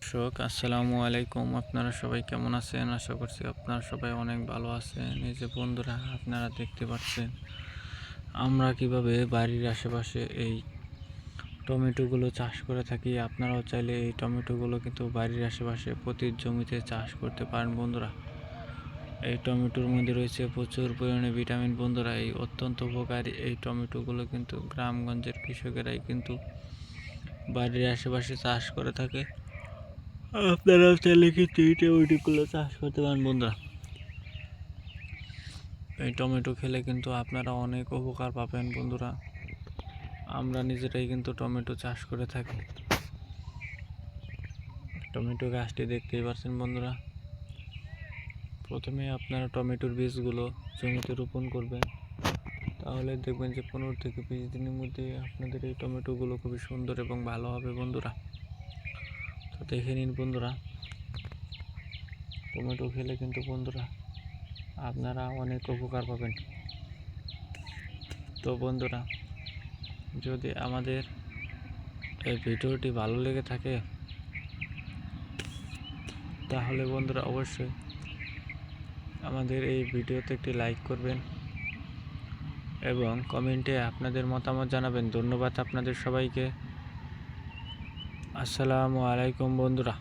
দর্শক আসসালামু আলাইকুম। আপনারা সবাই কেমন আছেন? আশা করছি আপনারা সবাই অনেক ভালো আছেন। এই যে বন্ধুরা, আপনারা দেখতে পাচ্ছেন আমরা কিভাবে বাড়ির আশেপাশে এই টমেটোগুলো চাষ করে থাকি। আপনারাও চাইলে এই টমেটোগুলো কিন্তু বাড়ির আশেপাশে প্রতি জমিতে চাষ করতে পারেন বন্ধুরা। এই টমেটোর মধ্যে রয়েছে প্রচুর পরিমাণে ভিটামিন বন্ধুরা। এই অত্যন্ত উপকারী এই টমেটোগুলো কিন্তু গ্রামগঞ্জের কৃষকেরাই কিন্তু বাড়ির আশেপাশে চাষ করে থাকে। আপনারাও চাইলে কিন্তু এই টমেটোগুলো চাষ করতে পারেন বন্ধুরা। এই টমেটো খেলে কিন্তু আপনারা অনেক উপকার পাবেন বন্ধুরা। আমরা নিজেরাই কিন্তু টমেটো চাষ করে থাকি। টমেটো গাছটি দেখতেই পাচ্ছেন বন্ধুরা। প্রথমে আপনারা টমেটোর বীজগুলো জমিতে রোপণ করবেন, তাহলে দেখবেন যে 15 থেকে 20 দিনের মধ্যে আপনাদের এই টমেটোগুলো খুবই সুন্দর এবং ভালো হবে বন্ধুরা। তো দেখে নিন বন্ধুরা, টমেটো খেলে কিন্তু বন্ধুরা আপনারা অনেক উপকার পাবেন। তো বন্ধুরা, যদি আমাদের এই ভিডিওটি ভালো লেগে থাকে তাহলে বন্ধুরা অবশ্যই আমাদের এই ভিডিওতে একটি লাইক করবেন এবং কমেন্টে আপনাদের মতামত জানাবেন। ধন্যবাদ আপনাদের সবাইকে। আসসালামু আলাইকুম বন্ধুরা।